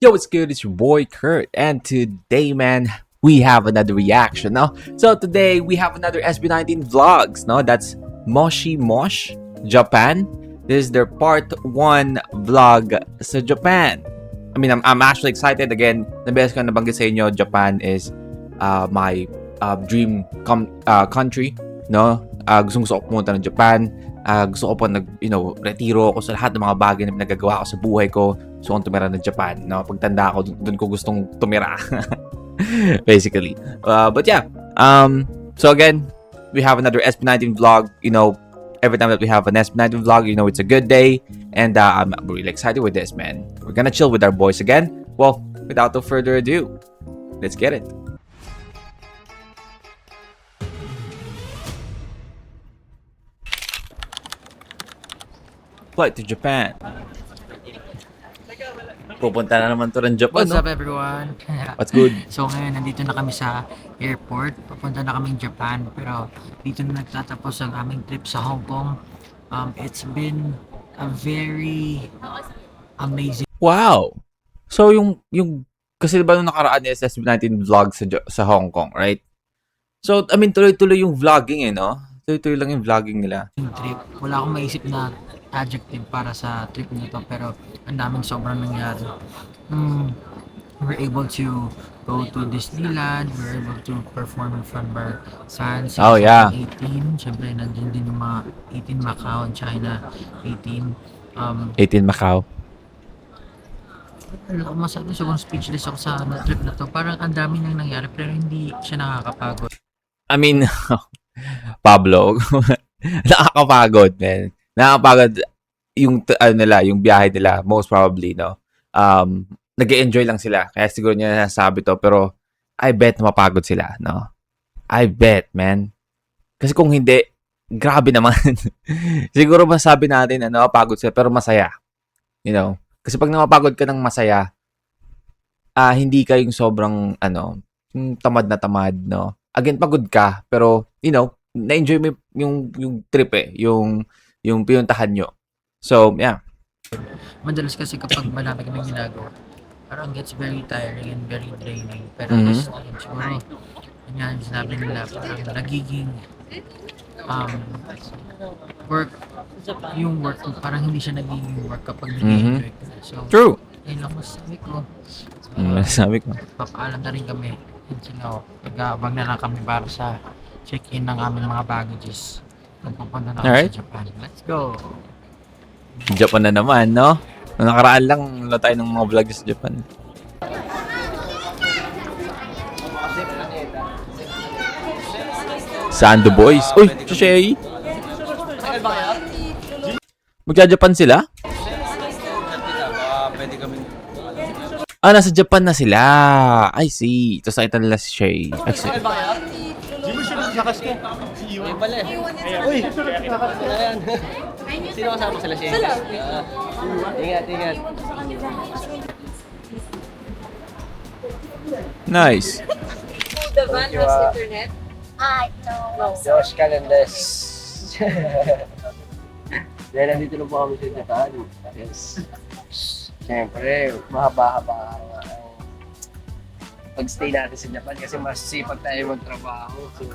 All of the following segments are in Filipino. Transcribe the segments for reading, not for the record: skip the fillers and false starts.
Yo, what's good? It's your boy Kurt, and today, man, we have another reaction, no? So today we have another SB19 vlogs, no? That's Moshi Mosh, Japan. This is their part 1 vlog sa Japan. I mean, I'm actually excited again. The best ko nabanggit sa inyo, Japan is my dream country, no? Gusto ko pumunta ng Japan. Gusto ko po retiro ako sa lahat ng mga bagay na pinagagawa ko sa buhay ko. Gusto kong tumira ng Japan, no? Pagtanda ako, doon ko gustong tumira. Basically. But yeah. So again, we have another SB19 vlog. Every time that we have an SB19 vlog, it's a good day. And I'm really excited with this, man. We're gonna chill with our boys again. Well, without no further ado, let's get it. Flight to Japan. Pupunta na naman to ng Japan, What's up, everyone? What's good? So ngayon, nandito na kami sa airport. Papunta na kaming Japan. Pero dito na nagtatapos ang aming trip sa Hong Kong. It's been a very amazing. Wow! So, yung kasi diba nung nakaraan is SB19 vlog sa Hong Kong, right? So, I mean, tuloy-tuloy yung vlogging, no? Tuloy-tuloy lang yung vlogging nila. Trip. Wala akong maisip na adjective para sa trip nito, pero ang daming sobrang nangyari. We're able to go to Disneyland, we're able to perform in front of our fans. Oh, yeah. 18, syempre nandiyan din yung mga 18 Macau and China 18. 18 Macau. Wala akong masabi, sobrang speechless ako sa trip na to. Parang ang dami nang nangyari pero hindi siya nakakapagod. I mean, Pablo, nakakapagod, man. Nakakapagod yung yung biyahe nila, most probably, no? Nag-e-enjoy lang sila. Kaya siguro niya nasasabi to, pero I bet na mapagod sila, no? I bet, man. Kasi kung hindi, grabe naman. Siguro masabi natin na napapagod sila, pero masaya. Kasi pag napapagod ka ng masaya, hindi ka yung sobrang, yung tamad na tamad, no? Again, pagod ka, pero, na-enjoy mo yung trip yung pinuntahan nyo. So, yeah. Madalas kasi kapag marami kami ginagawa, parang gets very tiring and very draining. Pero this time, siguro, yun nga yung sinabi nila, parang nagiging work, yung work ko, parang hindi siya nagiging work kapag nag-enjoy ko. So, True. yun lang masasabi ko. Sabi ko. Papaalam na rin kami. Nag-aabang na lang kami para sa check-in ng aming mga baggages. Pupunta na kami sa Japan. Let's go! Japan na naman, no? Nung nakaraan lang, wala tayo ng mga vlog sa Japan. Sando Boys. Uy, Shay! Magja-Japan sila? Nasa Japan na sila. I see. Tapos nakita nila si Shay. I see. Sino kasama sila siya? Ingat, ingat. Nice. The van has internet? No. Josh Calendes. Dahil nandito na po kami sa Japan. Yes. Siyempre, mahaba-haba ang pag-stay natin sa Japan kasi mas sipag tayo magtrabaho. So,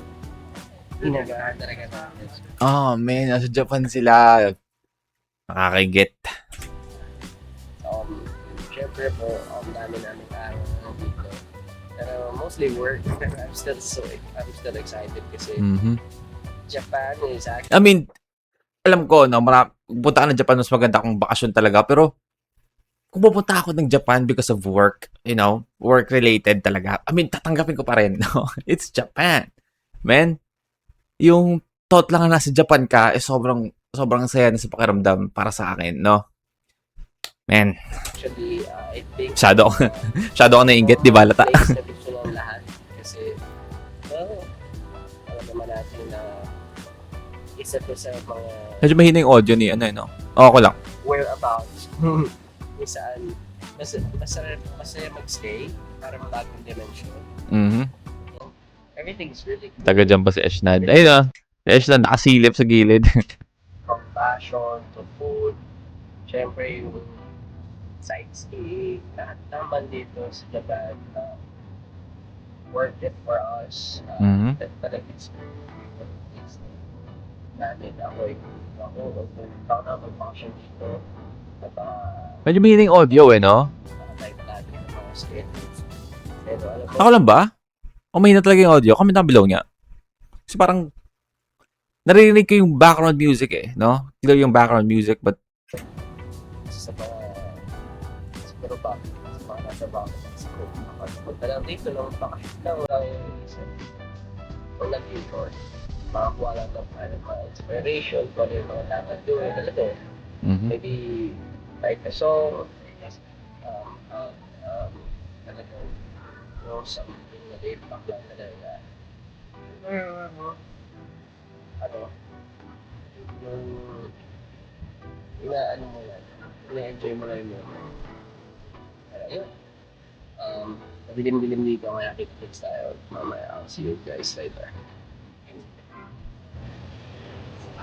inagahan talaga natin. Oh, man. Nasa Japan sila. Nakakigit. Siyempre po, dami namin tayo dito. Pero mostly work. I'm still excited kasi Japan is actually... I mean, alam ko, no, punta ka ng Japan, mas maganda kung bakasyon talaga. Pero, kung pupunta ako ng Japan because of work, work-related talaga, I mean, tatanggapin ko pa rin, no? It's Japan. Man, yung thought lang na nasa Japan ka, sobrang saya na sa pakiramdam para sa akin, no? Man. Actually, I think... Shadow ako nainggit, di ba, lata? Place na gusto ng lahat. Kasi, well, alam naman natin na isa to sa mga Medyo mahina yung audio ni, no? Ako lang. whereabouts. Kung saan, masaya mag-stay para mabagong dimension. Everything's really good. Taga dyan pa si Eshnad. Ayun na. Si Eshnad nakasilip sa gilid. From fashion to food. Siyempre, yung sightseeing, lahat naman dito sa Japan, worth it for us. Mhm. That talaga is namin ako na mag-function dito. At Medyo meaning audio no? type natin ng mga skills. Pero alam mo, Ako lang ba? O mahina talaga yung audio? Comment down below nga. Kasi parang naririnig ko yung background music no? Clear yung background music but sa mga siguro ba sa mga nasa bakit siguro punta lang dito lang bakasyon lang wala yung isip wala dito makakuha lang ng mga inspiration kung ano yung mga dapat gawin talaga mhm. maybe write a song talaga something na laid back lang talaga ano yung inaano mo yan ina-enjoy mo lang yun ayun madilim-dilim dito kaya kita-kits tayo mamaya I'll see you guys later.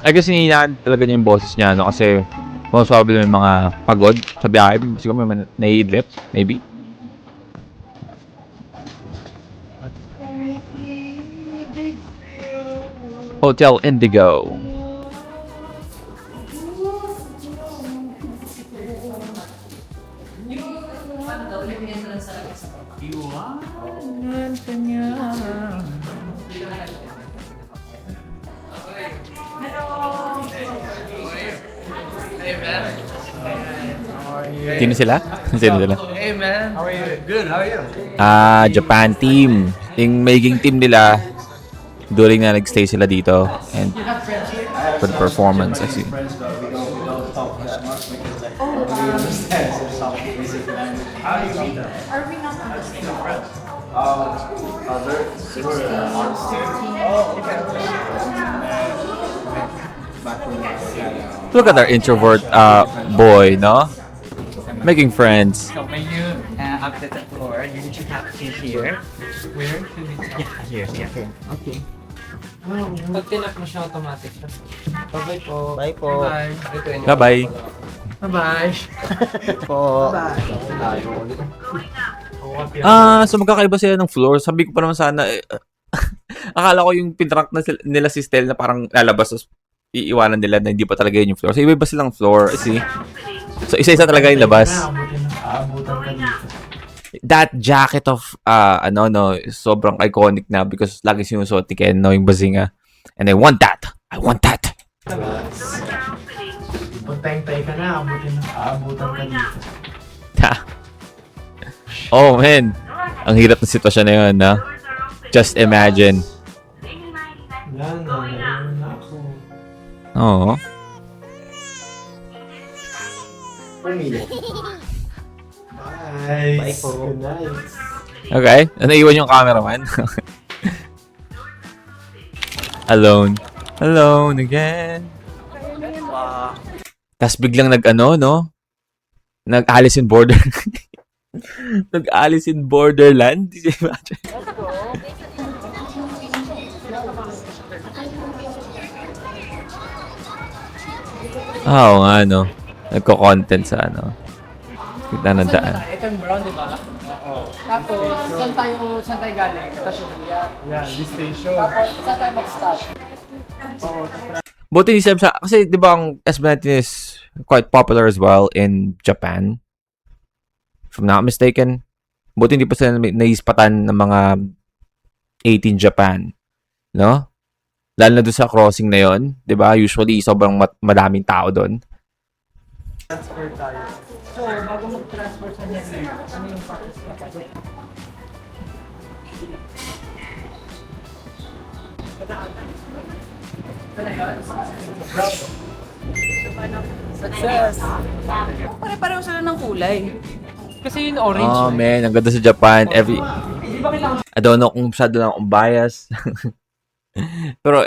I guess hinihinaan talaga niya yung boses niya no? Kasi most probably may mga pagod sa biyahe. Siguro may mga naiidlip, maybe. Hotel Indigo. Sino sila? Sino sila? Hey man, how are you? Good, how are you? Japan team. Yung magiging team nila during na nagstay sila dito and for the performance I see. Friends, but we don't talk that much because like we understand some basic language. How do you meet them? Are we not on the same Friends. They were artists too. Oh, okay. Look at our introvert boy, no? Making friends. So when you update the floor, you need to tap in here. Where should it tap? Yeah, here. Okay. Pag tinap mo siya, automatic siya. Bye-bye po. Bye po. Bye. Bye-bye. Bye-bye. po So magkakaiba sila ng floor. Sabi ko pa naman sana, akala ko yung pinrank na nila si Stel na parang lalabas, tapos iiwanan nila na hindi pa talaga yun yung floor. So iba-iba silang floor. See? So isa-isa talaga yung labas. Aabutan ka dito. That jacket of, sobrang iconic na because lagi sinusuot ni Ken, no, yung bazinga. And I want that! I want that! Pagtay-tay ka na, aabutan ka dito. Oh man, ang hirap na sitwasyon na yun, no? Just imagine. Yan, naiwan na ako. Oo. Bye. Bye po. Good night. Okay, naiwan yung cameraman. Alone. Alone again. Tapos biglang nag-Alice in Border. Nag-Alice in Borderland. Did you imagine? Oo nga, no. Nagko-content sa kita ng daan. Ito yung brown, di ba? Oo. Tapos, saan tayo galing? Station Villa. Yeah, this station. Tapos, saan tayo mag-stop? Buti ni Seb kasi di ba ang SB19 is quite popular as well in Japan. If I'm not mistaken. Buti hindi pa sila naispatan ng mga 18 Japan. No? Lalo na doon sa crossing na yon, di ba? Usually, sobrang madaming tao doon. Transfer tayo. So, bago mag-transfer sa Netflix, ano yung process na kasi? Success! Pare-pareho sila ng kulay. Kasi yung orange. Oh man, ang ganda sa Japan. Di ba kailangan I don't know kung masyado lang akong bias. Pero,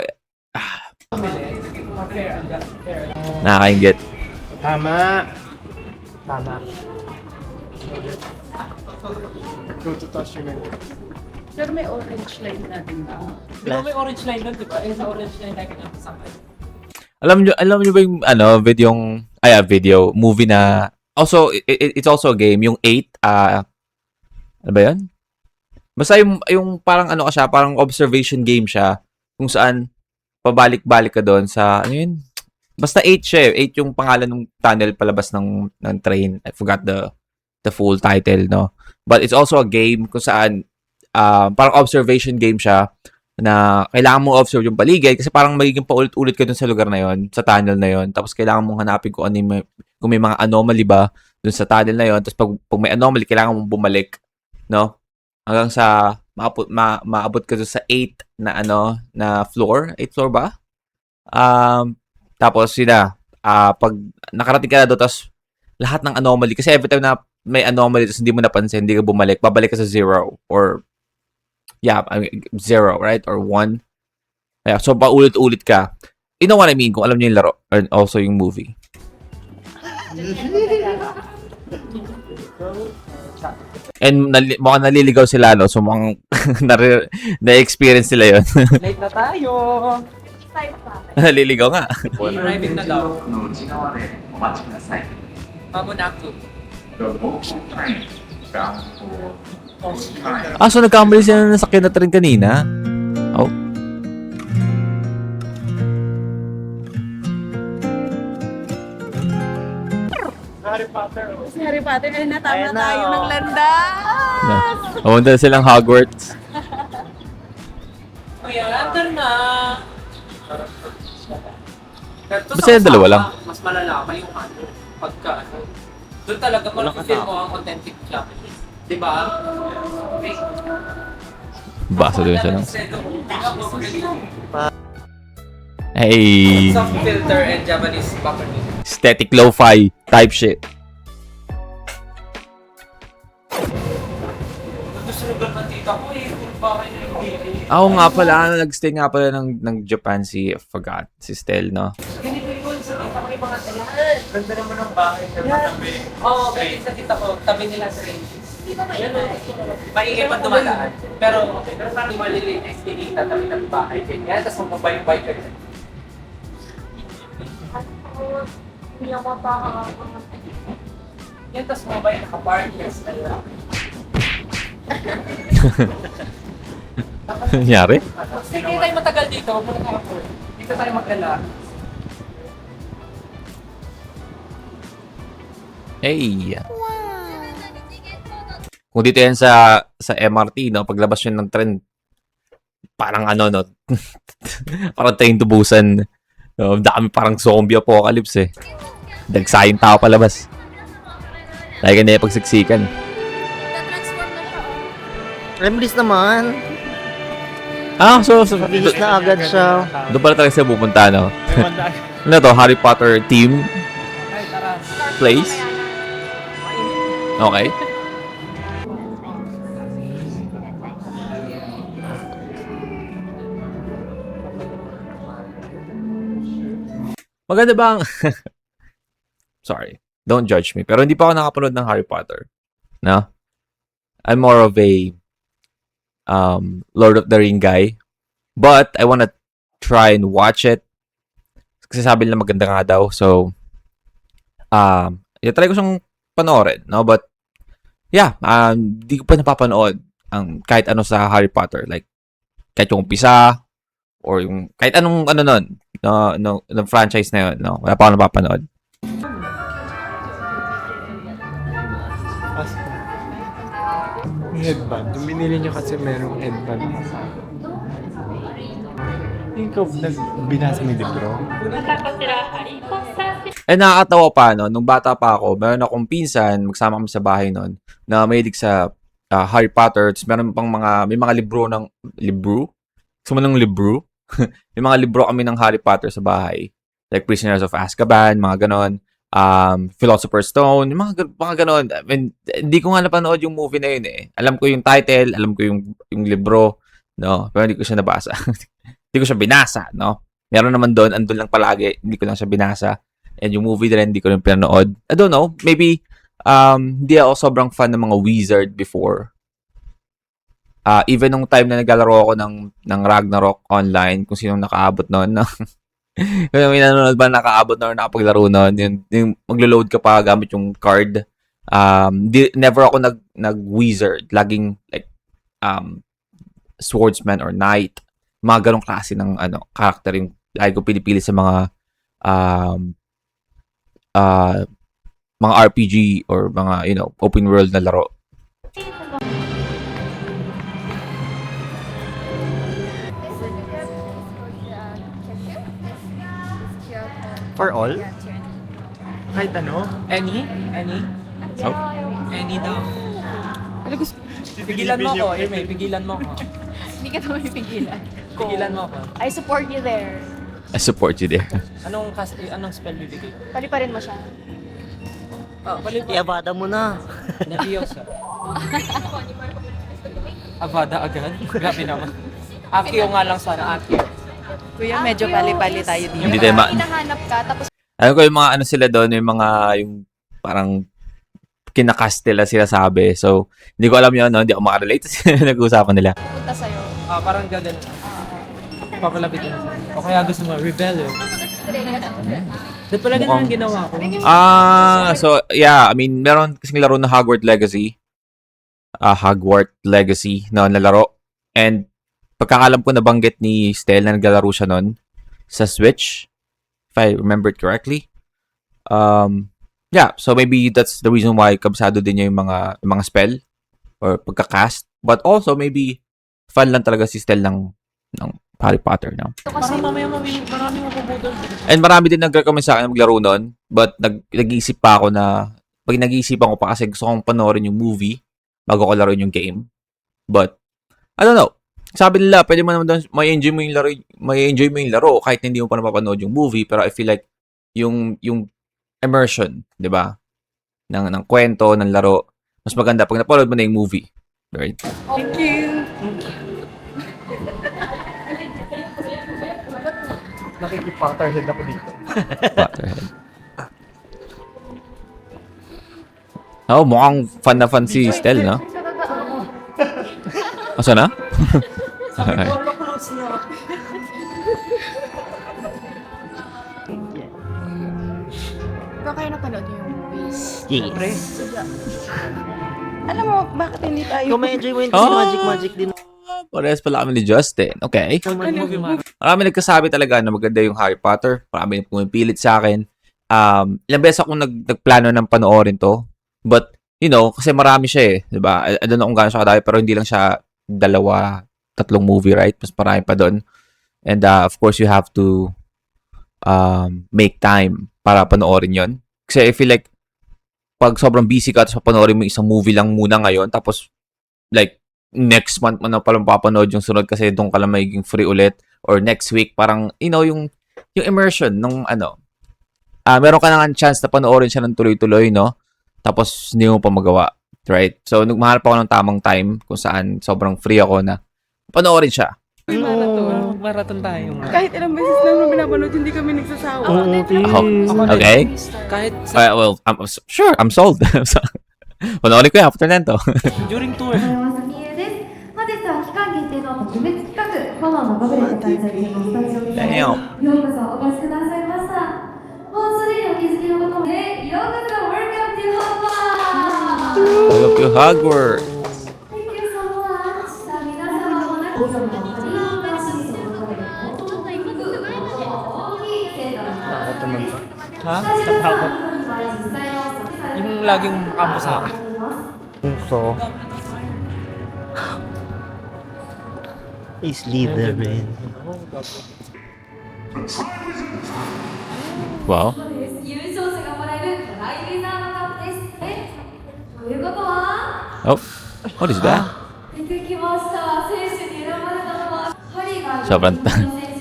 nakakaingit. Tama. Tama. Go to touch your name. Pero may orange line na din ba? Di ba may orange line doon, di ba? Yung orange line lagi na kasama. Alam niyo ba yung video movie na Also, it's also a game. Yung 8, ano ba yun? Basta yung parang ano ka siya, parang observation game siya, kung saan pabalik-balik ka doon sa, ano yun? Basta 8 siya eh. 8 yung pangalan ng tunnel palabas ng train. I forgot the full title, no? But it's also a game kung saan parang observation game siya na kailangan mong observe yung paligid kasi parang magiging paulit-ulit ka dun sa lugar na yon, sa tunnel na yon. Tapos kailangan mong hanapin kung kung may mga anomaly ba dun sa tunnel na yon. Tapos pag may anomaly, kailangan mong bumalik, no? Hanggang sa maabot ka dun sa 8 na floor. 8 floor ba? Tapos yun na, pag nakarating ka na doon, tapos lahat ng anomaly, kasi every time na may anomaly, tapos hindi mo napansin, hindi ka bumalik, babalik ka sa 0 or 0, right? Or 1. Yeah, so paulit-ulit ka. You know what I mean? Kung alam niyo yung laro and also yung movie. And mukhang naliligaw sila, no? So mukhang na-experience nila yun. Late na tayo. Naliligaw nga. Driving na daw. Mamonaco. So nagkamali sila na nasakyan na rin kanina? Oh. Si Harry Potter, ay natama tayo ng landas! Pumunta silang Hogwarts. Kuya, andun na. Basta yung dalawa lang. Mas malalaman yung pagka doon talaga makikita mo ang authentic Japanese. Diba? Basa doon siya, no? Hey! Soft filter and Japanese property. Aesthetic lo-fi type shit. Gusto lugar ng tita ko eh. Bakit na yung bili? Ako nga pala, nag-stay nga pala ng Japan I forgot, si Stel, no? Ganito yun sa tita ko yung mga talan. Ganda naman ng bahay na tabi. Oo, ganito sa tita ko. Tabi nila sa range. Maingay pa dumadaan. Pero parang maliliit na eskinita tabi ng bahay. Ganyan, tapos magpabay-bay ka rin. Yan, tapos mabay naka-park. Yes, talaga. Nangyari? Sige tayo matagal dito, huwag mo na nakapur. Dito tayo mag-ala. Hey! Kung dito yan sa MRT, no? Paglabas yun ng tren, parang ano, no? Parang train to Busan. No? Dami parang zombie apocalypse, eh. Dagsayang tao palabas. Lagi ka na pagsiksikan. Remlis naman. So Mabilis na agad siya. doon pala talaga siya pupunta, no? Ano to? Harry Potter theme place? Okay. Maganda bang... Sorry. Don't judge me. Pero hindi pa ako nakapanood ng Harry Potter. No? I'm more of a Lord of the Ring guy. But I wanna try and watch it. Kasi sabi nila maganda nga daw. So, try ko siyang panoorin. No? But, yeah. Di ko pa napapanood kahit ano sa Harry Potter. Like, kahit yung umpisa, or yung, kahit anong ano nun, no, franchise na yun. No? Wala pa ako napapanood. Headband. Binili niyo kasi merong headband. Think of binasa mo yung libro. Nakakatawa pa, no? Nung bata pa ako, meron akong pinsan, magsama kami sa bahay nun, na mahilig sa Harry Potter. Tapos meron pang may mga libro ng, libro? Gusto mo ng libro? May mga libro kami ng Harry Potter sa bahay. Like Prisoners of Azkaban, mga ganon. Philosopher's Stone, yung mga ganon. I mean, hindi ko nga napanood yung movie na yun eh. Alam ko yung title, alam ko yung libro, no? Pero hindi ko siya nabasa. Hindi ko siya binasa, no? Meron naman doon, andun lang palagi, hindi ko lang siya binasa. And yung movie na rin, hindi ko rin pinanood. I don't know, maybe, hindi ako sobrang fan ng mga wizard before. Even nung time na naglalaro ako ng Ragnarok online, kung sino nakaabot noon, no? Kung may nanonood ba nakaabot na or nakapaglaro nun, yung maglo-load ka pa gamit yung card. Never ako nag-wizard. Laging like swordsman or knight. Mga ganong klase ng character yung lagi ko pinipili sa mga mga RPG or mga open world na laro. For all? Kahit ano? Any? Oh. Any daw. Pigilan mo ako, Erme. Pigilan mo ako. Hindi ka naman pigilan. Pigilan mo ako. I support you there. I support you there. Anong spell bibigay? Pali pa rin mo siya. Oh, balik mo. Iabada mo na. Nerviosa. Avada agad? Grabe naman. Akio nga lang sana, Akio. Kuya, medyo pali-pali tayo dito. Hindi tayo Hinahanap ka, tapos Alam ko yung mga sila doon, yung parang kinakast nila sila sabi. So, hindi ko alam yun, no? Hindi ako makarelate sa nag-uusapan nila. pupunta sa'yo. Parang gagano. Papalapitin na sa'yo. O kaya gusto mo, rebellion. Doon pala ganun ang ginawa ko. So, yeah, I mean, meron kasing laro na Hogwarts Legacy. Hogwarts Legacy na nalaro. And, pagkakalam ko nabanggit ni Stel na naglalaro siya nun sa Switch. If I remember it correctly. Yeah, so maybe that's the reason why kabisado din niya yung mga spell or pagka-cast. But also, maybe fan lang talaga si Stel ng Harry Potter. No? Parang mamaya marami mapuputol. And marami din nag-recommend sa akin na maglaro nun. But nag-iisip pa ako na, pag nag-iisipan ko pa kasi gusto kong panoorin yung movie bago ko laruin yung game. But, I don't know. Sabi nila, pwede mo naman doon, may enjoy mo yung laro kahit hindi mo pa napapanood yung movie. Pero I feel like yung immersion, di ba? Ng kwento, ng laro, mas maganda pag napanood mo na yung movie. Right? Thank you. Nakikipotterhead ako dito. Potterhead. Oh, mukhang fan na fan si Stel, no? Asa na? Okay. Pero kayo napanood yung movies. Yes. Alam mo, bakit hindi tayo? Kung ma-enjoy mo yun kasi magic din. Parehas pala kami ni Justin. Okay. Marami nagkasabi talaga na maganda yung Harry Potter. Marami pumipilit sa akin. Ilang beses akong nagplano ng panoorin to. But, kasi marami siya eh. Diba? I don't know kung gaano siya kadami, pero hindi lang siya 2-3 movie, right? Mas marami pa doon. And of course, you have to make time para panoorin yon. Kasi I feel like pag sobrang busy ka tapos panoorin mo isang movie lang muna ngayon tapos like next month mo na palang papanood yung sunod kasi doon ka lang magiging free ulit or next week parang yung immersion nung meron ka nang chance na panoorin siya ng tuloy-tuloy, no? Tapos hindi mo pa magawa, right? So nagmahanap ako ng tamang time kung saan sobrang free ako na panoorin siya. Marathon tayo. Kahit ilang beses lang namin napanood, hindi kami nagsasawa. Okay? Kahit Well, I'm sold. Panoorin ko yan after nento. during tour. 本日は期間限定の特別企画、ママのバブレット開催中のスタジオにようこそお越しくださいました。もうすでにお気づきのことで、ようこそ Welcome to Hogwarts! Welcome to Hogwarts! Thank you so much! さあ、皆様もなくその他にシーズンを食べる最も大きい聖堂になっております。 Ha? スタジオでは本日は実際の Yung laging kampo sa akin. So, is Slytherin. Wow. 優勝者がもらえるトライウィザードカップです。ということは Oh, what is that? 出てきました選手に選ばれたのはハリーがSobrang選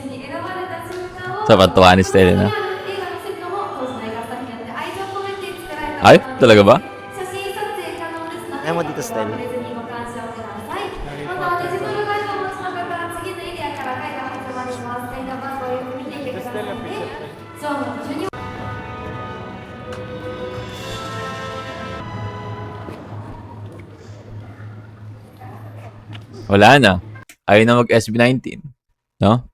手に選ばれた瞬間を Sobrang tuwa ni Stella, no? 映画のセットも当時の映画スタッフによって愛情を込めて作られた Ay, talaga ba? 写真撮影可能ですので Ayaw mo dito, Stella. 忘れずにご鑑賞ください。またデジタルガイドをお持ちの方は次のエリアからガイド発売します。ガイド番号をよく見ていてくださいね。ショーの途中に Wala na. Ayaw na mag-SB19. No?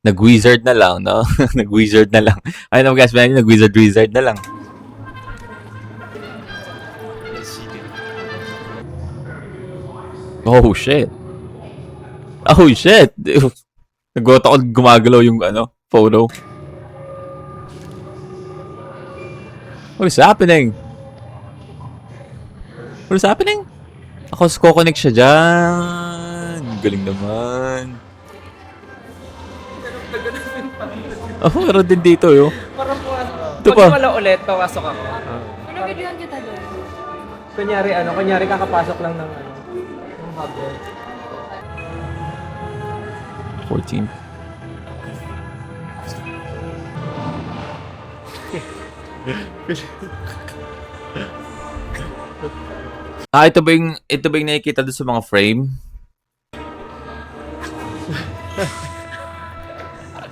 Nag-wizard na lang, no? Nag-wizard na lang. Ayun naman guys, nag-wizard na lang. Oh shit. Oh shit. Nagwata ako gumagalaw yung photo. What is happening? What is happening? Ako, connect siya dyan. Galing naman. Oh, meron din dito, yo. Parang Ito pa. pag wala ulit, papasok ako. Ano videoan kita doon? Kunyari kakapasok lang ng hubble. 14. Ito ba yung nakikita doon sa mga frame?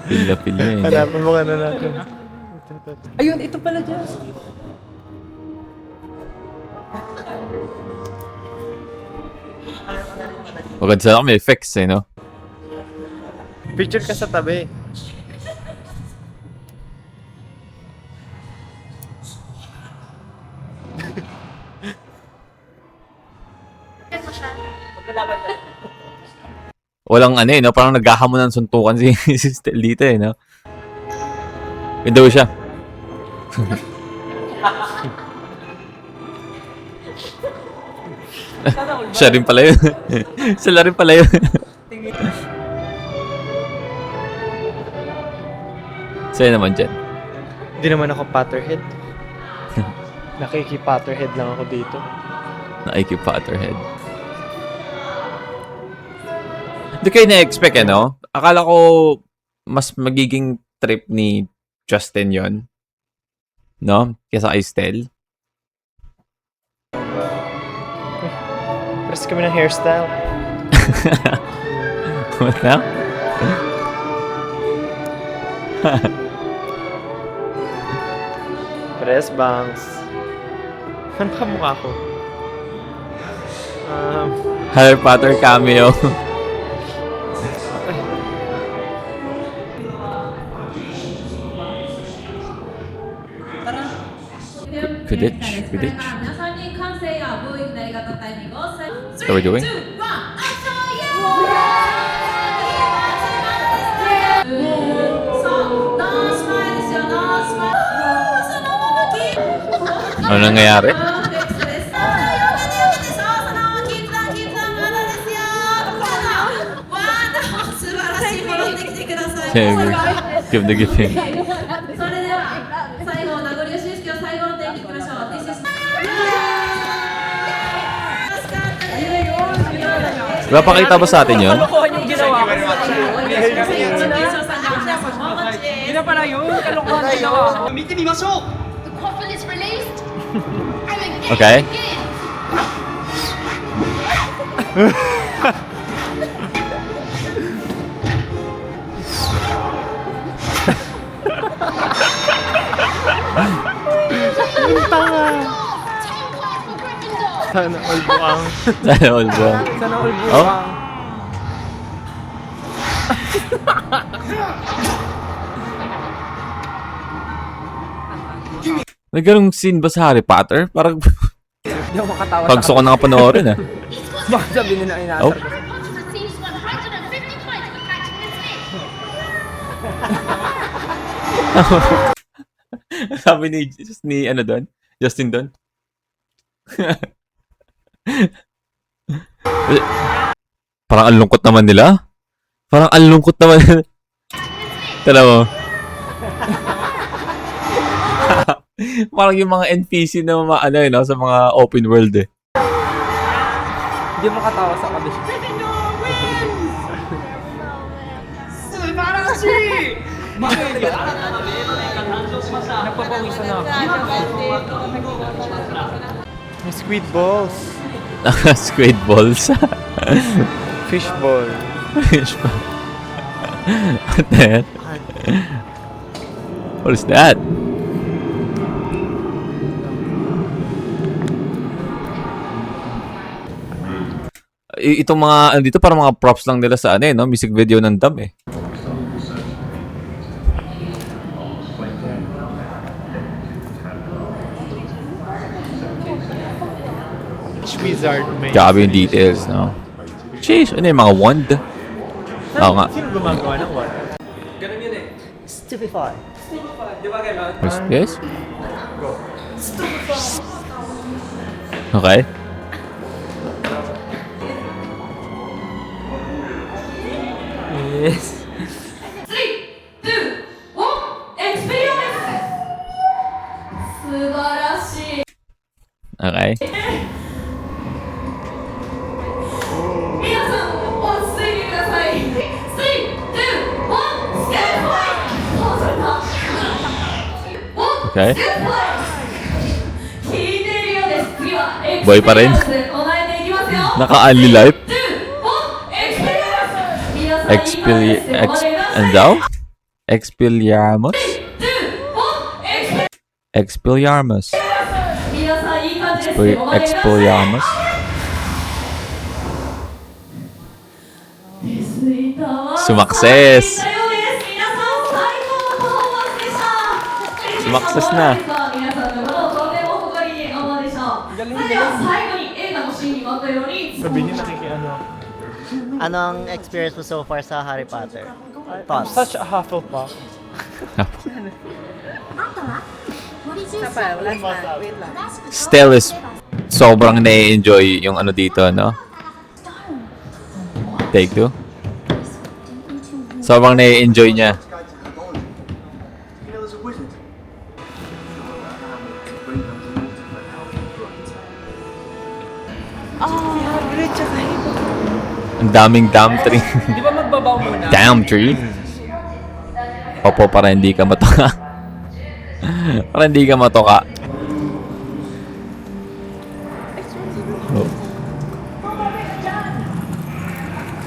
Pila yun. Hanapan mo ka na natin. Ayun, ito pala dyan. Maganda sana may effects no? Picture ka sa tabi. Walang no? Parang naghahamon ng suntukan si Stel dito no? Ganda ba siya? Siya rin pala yun. Sila rin pala yun. Sa'yo naman dyan. Hindi naman ako Potterhead. Nakiki-Potterhead lang ako dito. Nakiki-Potterhead. Hindi kayo na-expect no? Akala ko mas magiging trip ni Justin yon, no? Kesa kay Stel. Press kami ng hairstyle. What now? Press bangs. Ano ka mukha ko? Harry Potter cameo. Quidditch. What are we doing? Ano nangyayari? Give the gifting. Napakita ba sa atin yun? Kalokohan yung ginawa ko. Yun na pala yun. Kalokohan yung ginawa ko. The coffin is released. Okay. Sana all buang. Sana all buwang. Sana all buwang. Oh? May ganong scene ba sa Harry Potter? Parang Hindi ako makatawa pag gusto ko na panoorin Baka sabihin nila inaasar Oh. ko. Receives 150 points for catching this fish. Sabi ni doon? Justin doon? Parang ang lungkot naman nila. Parang ang lungkot naman. Tala mo. Parang yung mga NPC na mga no, sa mga open world eh. Hindi mo makatawa sa kabis. Nagpapawisan na ako. May squid balls. Squid balls. Fish ball. Fish ball. What the heck? What is that? Itong mga dito parang mga props lang nila sa no? Music video ng Dam eh. wizard may... Grabe yung details, no? Jeez, ano yung mga wand? Oo nga. Sino gumagawa ng wand? Ganun yun eh. Stupefy. Di ba gano'n? What's this? Okay. Yes. 素晴らしい Okay. 皆さん落ち着いてください3、2、1、ステップファイトそれだ Okay. 聞いているようです次はエクス Boy pa ペリ rin. エンスで唱えていきますよ Naka-only life? 3、2、1、エクスペリエンス皆さんいい感じですお願いします Ano daw? Expelliarmus? 2、1、エクス Expelliarmus. 皆さんいい感じですお願いします Expelliarmus? ス Sumakses! 皆さん最高のパフォーマンスでした Sumakses na. 皆さんのことをとても誇りに思うでしょうそれでは最後に映画のシーンにもあったように Sabi niya nakikiano. Anong experience mo so far sa Harry Potter? I'm Thoughts? such a Hufflepuff. Still is sobrang na-enjoy yung ano dito, no? Take two. Sobrang na-enjoy niya. Ang daming damn tree. Di ba magbabaw muna? Damn tree. Opo, para hindi ka matoka. Para hindi ka matoka. Oh.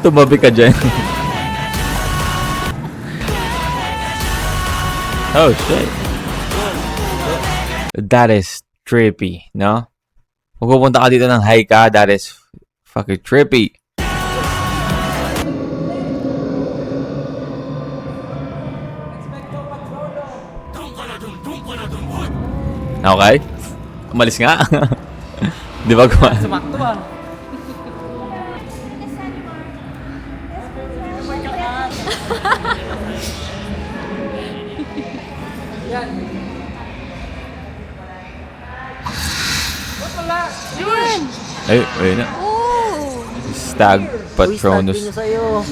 Tumabi ka dyan. Oh, shit. That is trippy, no? Kung pupunta ka dito ng high ka, that is fucking trippy. Okay? Umalis nga. Di ba kumain? Sumakto ah. Yan. Yun! Ay, ayun na. Oh! Stag Patronus. Uy, sa'yo.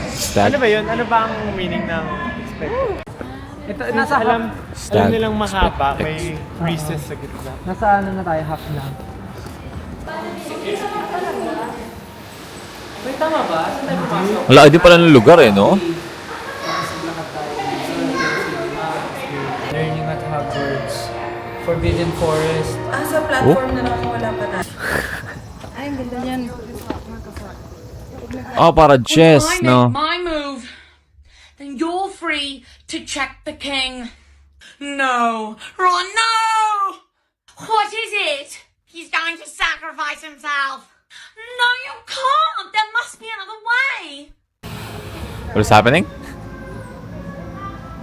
Stag. Ano ba yun? Ano ba ang meaning ng expect? Ito, nasa Alam Stag. nilang mahaba, may recess sa gitna. Nasa ano na tayo, half lang. Wait, tama ba? Saan tayo pumasok? Wala din pala ng lugar eh, no? Learning at Hogwarts. Forbidden Forest. Sa platform na nakawala pa tayo. Ay, ang ganda niyan. Oh, para chess, no? my move, then you're free to check the king. No. Ron, no! What is it? He's going to sacrifice himself. No, you can't. There must be another way. What's happening?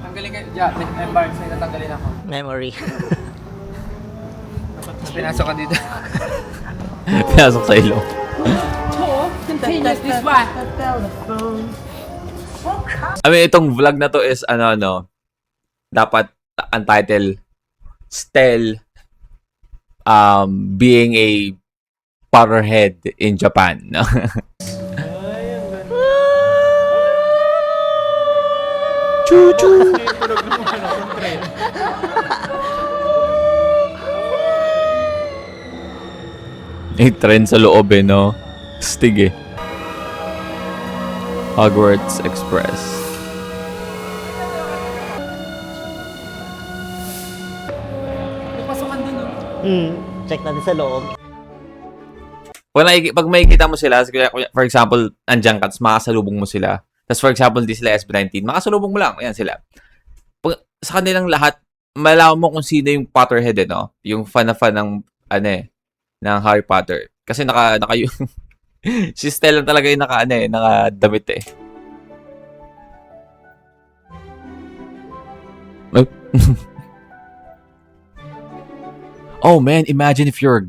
Tanggalin kayo. Yeah, Barnes, may natanggalin ako. Memory. Pinasok ka dito. Pinasok sa ilong. Continues this way. I mean, itong vlog na to is, ano, dapat ang title, Stell, being a Potterhead in Japan, no? Choo-choo! May trend sa loob eh, no? Stig eh. Hogwarts Express. May pasukan dun, no? Check natin sa loob. Pag makikita mo sila, for example, andyan ka, tapos makasalubong mo sila. Tapos for example, di sila SB19, makasalubong mo lang. Ayan sila. Sa kanilang lahat, malaman mo kung sino yung Potterhead, eh, no? Yung fan na fan ng, ng Harry Potter. Kasi naka yung si Stella talaga yung nakadamit eh. Oh man, imagine if you're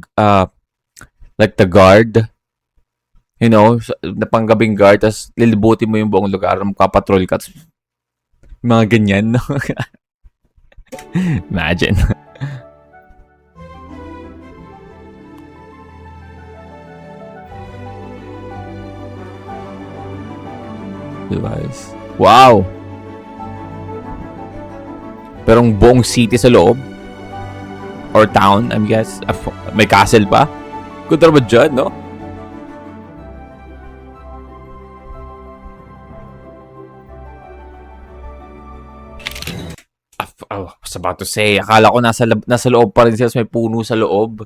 like the guard. You know, na panggabing guard, tapos lilibutin mo yung buong lugar, magpapatrol ka, tapos mga ganyan, no? Imagine. Device. Wow! Pero ang buong city sa loob? Or town, I guess. May castle pa? Good ba dyan, no? I was about to say, akala ko nasa loob pa rin siya, may puno sa loob.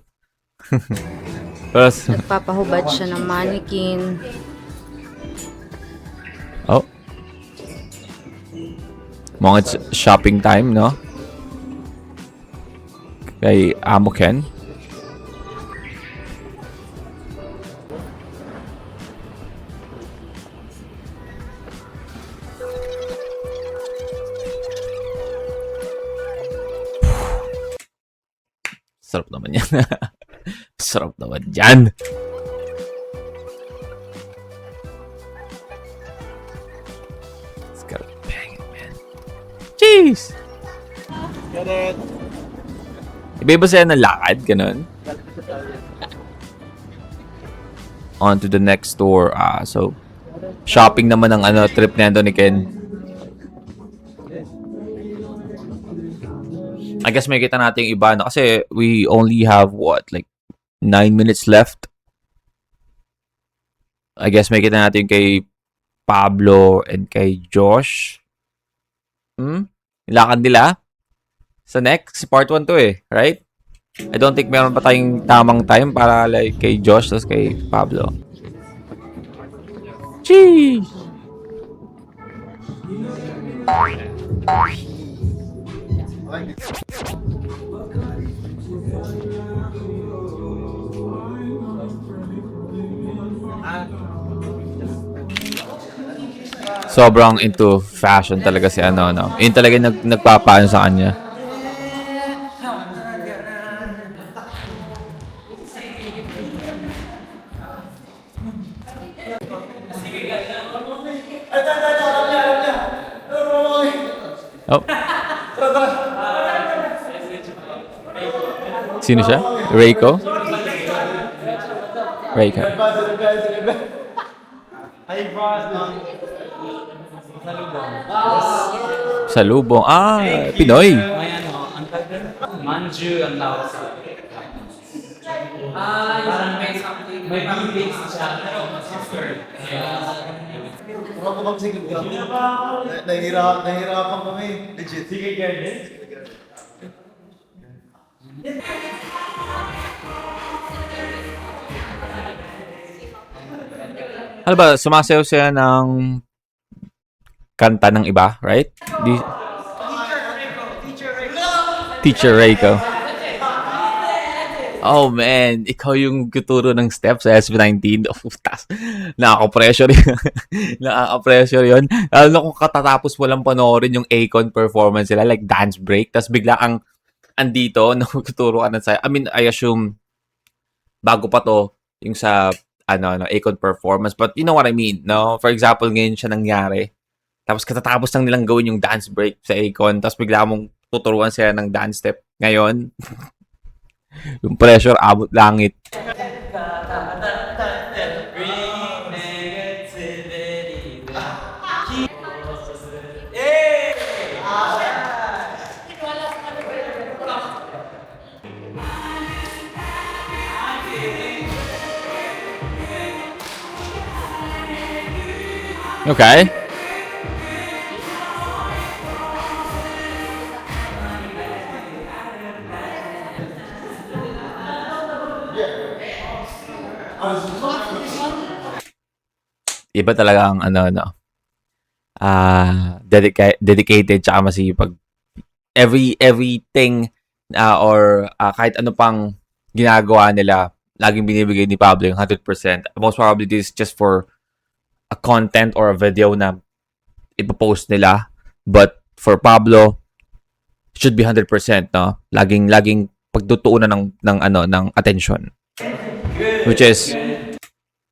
Nagpapahubad siya ng mannequin. Oh. Mga shopping time, no? Kay Amo Ken. Sarap naman yan. Sarap naman yan. Let's gotta bang it, man. Jeez! Get it! Iba-iba sa'yo ng lakad, ganun. On to the next store. So, shopping naman ang trip nito ni Ken. I guess may kita natin yung iba, no? Kasi we only have, like 9 minutes left. I guess may kita natin kay Pablo and kay Josh. Ilakad nila. Sa next, part 1 to right? I don't think meron pa tayong tamang time para like kay Josh tapos kay Pablo. Jeez! Sobrang into fashion talaga si no? Yun talaga nagpapaano sa kanya. Oh. Sino siya? Reiko? Reiko. Salubong. Pinoy. Manju ang tawag sa parang may something, may base siya, pero sister. Nahihirapan kami. Legit. Sige, Gerdes. Ano ba, sumasayaw siya ng kanta ng iba, right? Teacher Reiko. Oh man, ikaw yung guturo ng steps sa SB19. Nakaka-pressure yun. Nakaka-pressure yun. Lalo kung katatapos mo lang panoorin yung Akon performance nila, like dance break, tapos bigla ang andito, nagtuturo ka na sa... I mean, I assume, bago pa to, yung sa Akon performance. But you know what I mean, no? For example, ngayon siya nangyari. Tapos katatapos lang nilang gawin yung dance break sa Akon, tapos bigla mong tuturuan sila ng dance step. Ngayon, yung pressure abot langit. Okay. Iba talaga ang dedicated tsaka masipag. Everything or kahit ano pang ginagawa nila, laging binibigay ni Pablo yung 100%. Most probably this is just for a content or a video na ipopost nila. But for Pablo, it should be 100%, no? Laging pagtutuunan ng attention. Which is,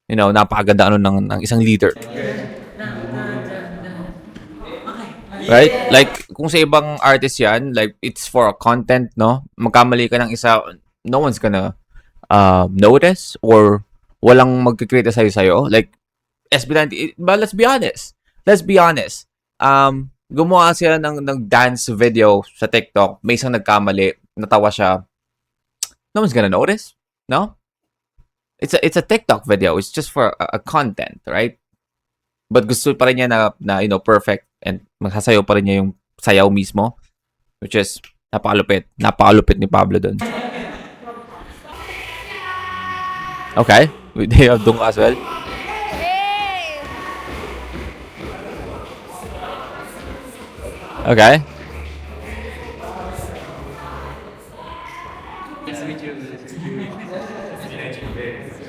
napakaganda ng isang leader. Right? Like, kung sa ibang artist yan, like, it's for content, no? Magkamali ka ng isa, no one's gonna notice or walang magkikriticize sa'yo. Like, SB19, but let's be honest. Gumawa sila ng dance video sa TikTok, may isang nagkamali, natawa siya. No one's gonna notice, no? It's a TikTok video. It's just for a content, right? But gusto pa rin niya na perfect and magsasayaw pa rin niya yung sayaw mismo, which is napakalupit ni Pablo doon. Okay, they have Dung as well. Okay.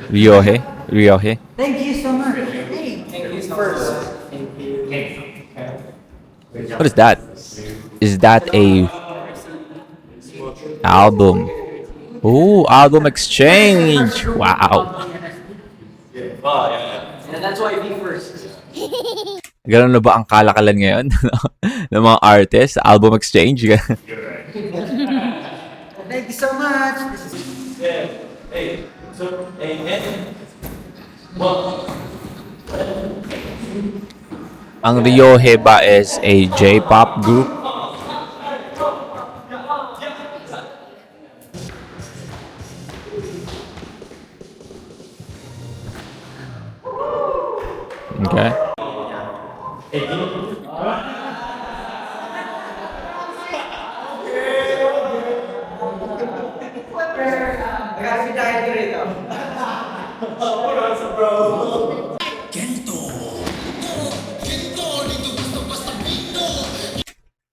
Ryohei. Thank you so much. What is that? Is that a album? Oh, album exchange. Wow. And that's why be first. Ganun na ba ang kalakalan ngayon ng mga artists? Album exchange? Thank you so much. Ang Ryohei ba is a J-pop group? Okay.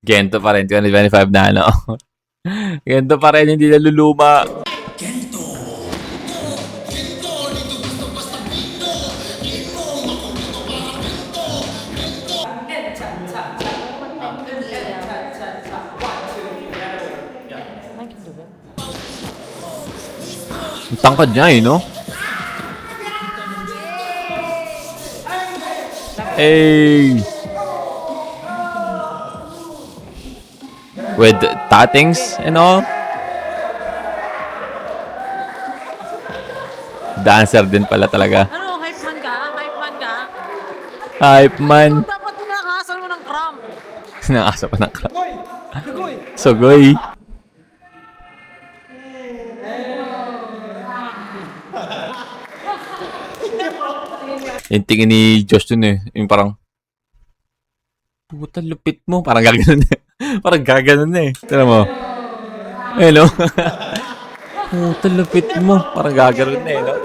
Gento pa rin, 2025 na, no? Gento pa rin, hindi naluluma. Ang tangkad niya, no? Hey! With tattings and all. Dancer din pala talaga. Ano, hype man ka? Hype man. Dapat nakakasal mo ng cramp. Nakasa pa ng crap. Sugoy. Yung tingin ni Josh dun yung parang puta lupit mo. Parang gaganon parang gaganon Tignan mo. Hello. Puta lupit mo. Parang gaganon no?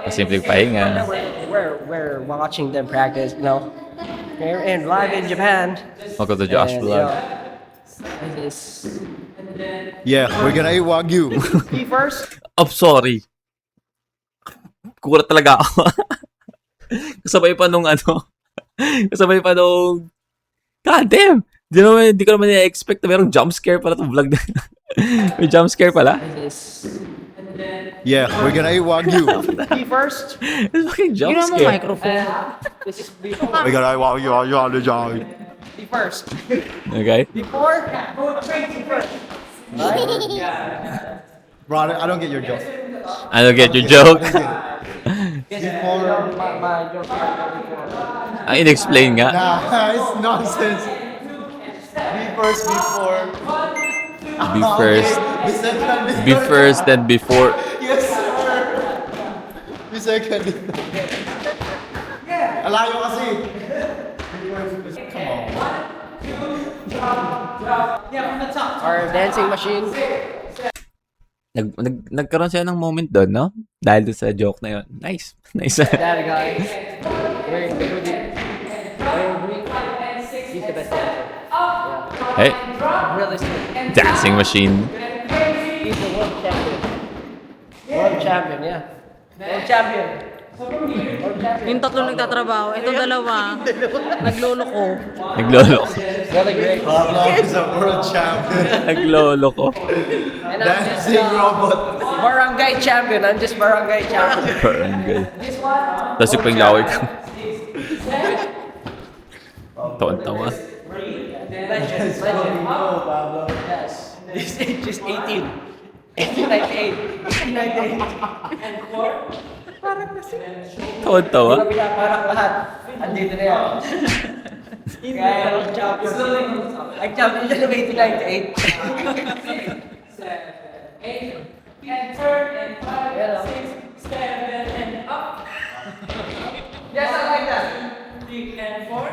Simpleng pahinga. We're watching them practice, We're in live in Japan. Welcome to Josh Vlog. Yeah, we're gonna eat Wagyu. Be first. I'm sorry. Kukulat talaga ako. Kasabay pa nung God damn! Di ko naman i-expect na merong jump scare pala itong vlog na. May jump scare pala. Yeah, we're gonna eat Wagyu. Be first. It's fucking jump Ginawa mo scare. microphone. This is We're gonna eat Wagyu. be first. Okay? Before. Bro, I don't get your joke. I don't get your joke. Before. My joke. Ang in-explain nga. Nah, it's nonsense. Be first before. Be first. Be second. Be first, then before. Yes, sir. Be second. Alayo kasi. Come on. Our dancing machine. Nagkaroon siya ng moment doon, no? Dahil doon sa joke na yun. Nice. That guy. Wearing the hoodie. He's the best dancer. Hey, Really sick. dancing machine. He's the world champion. World champion, yeah. World champion. Yung tatlo nagtatrabaho. Ito dalawa. Nagluloko. Naglolo. Really great. Pablo is a world champion. Naglolo ko. And I'm just Dancing robot. barangay champion. I'm just barangay champion. Barangay. Tapos yung panglaway ko. Tawan-tawa. Legend. Pablo. Yes. His age is 18. 1898. 1898. And 4? Parang kasi. Tawan-tawa. Mga pinaparang lahat. Andito na yan. Kaya champion. Ang champion siya ng 1898. 8. And third and 5, 6, 7, and up. Yes, I like that. 3 and 4.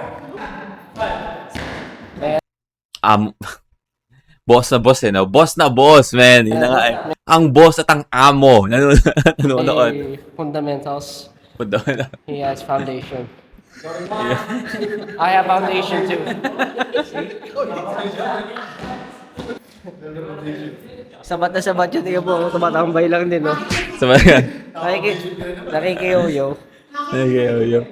5. Boss na boss no? Boss na boss, man. Yun na nga eh. Ang boss at ang amo. Nanonood. Hey, fundamentals. Fundamentals. He has foundation. I have foundation too. Sabat na sabat yun. Tingnan po, tumatambay lang din, no? Sabay. Nakikiyoyo. Yo.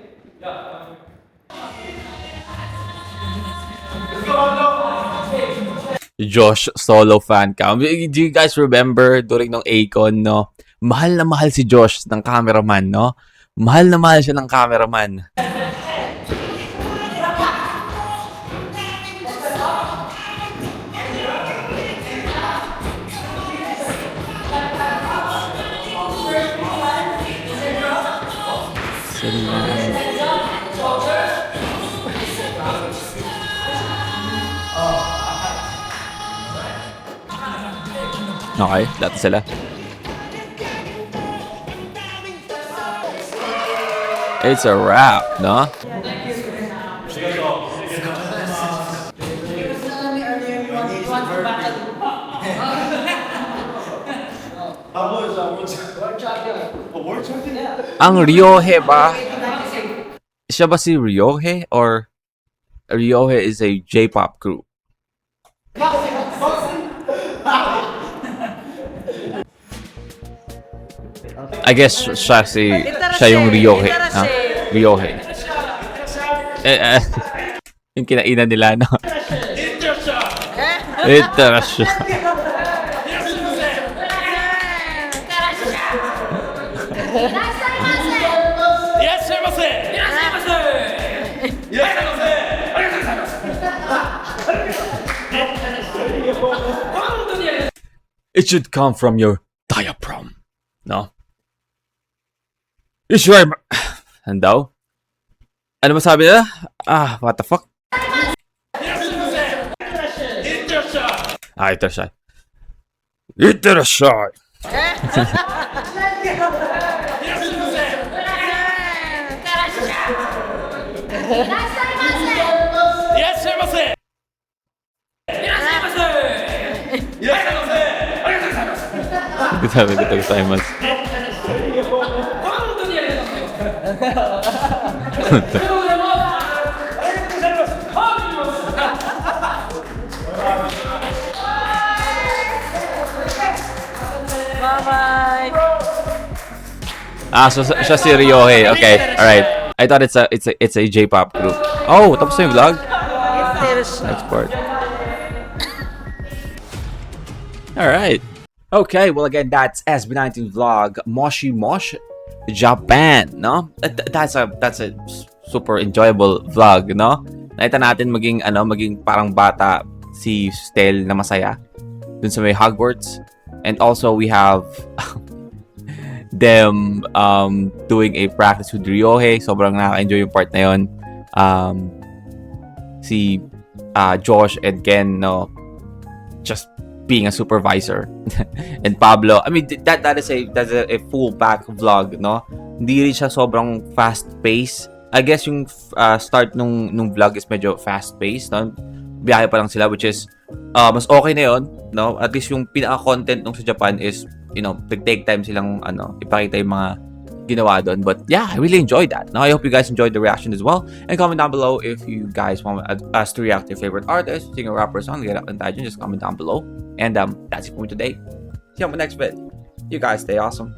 Josh solo fan cam. Do you guys remember during nung Akon, no? Mahal na mahal si Josh ng cameraman, no? Mahal na mahal siya ng cameraman. Okay, lahat sila. It's a wrap, no? Pablo is a world champion. A world champion? Ang Ryohe ba? Siya ba si Ryohe? Or Ryohe is a J-pop group? I guess siya yung Ryohe. No? Ryohe. Yung kinainan nila, no? Interasya. It should come from your diaphragm. No? It's right. Ano daw? Ano masabi nila? What the fuck? Interasya. Interasya. Sabi ko tayo tayo mas. Bye-bye. So siya si Ryohe. Okay, alright. I thought it's a J-pop group. Oh, tapos na yung vlog? Export. Alright. Okay, well again, that's SB19 vlog, Moshi Mosh, Japan, no? That's a super enjoyable vlog, no? Nakita natin maging parang bata si Stel na masaya dun sa may Hogwarts. And also we have them doing a practice with Ryohe. Sobrang nakaka-enjoy yung part na yun. Si Josh and Ken, no, just being a supervisor. And Pablo, I mean, that's a full back vlog, no? Hindi rin siya sobrang fast pace. I guess yung start nung vlog is medyo fast pace, no? Biyahe pa lang sila, which is mas okay na yun, no? At least yung pinaka-content nung sa Japan is, you know, take time silang ipakita yung mga ginawa doon. But yeah, I really enjoyed that. Now I hope you guys enjoyed the reaction as well. And comment down below if you guys want us to react to your favorite artist, singer, rapper, song, get up and just comment down below. And that's it for me today. See you on the next vid. You guys stay awesome.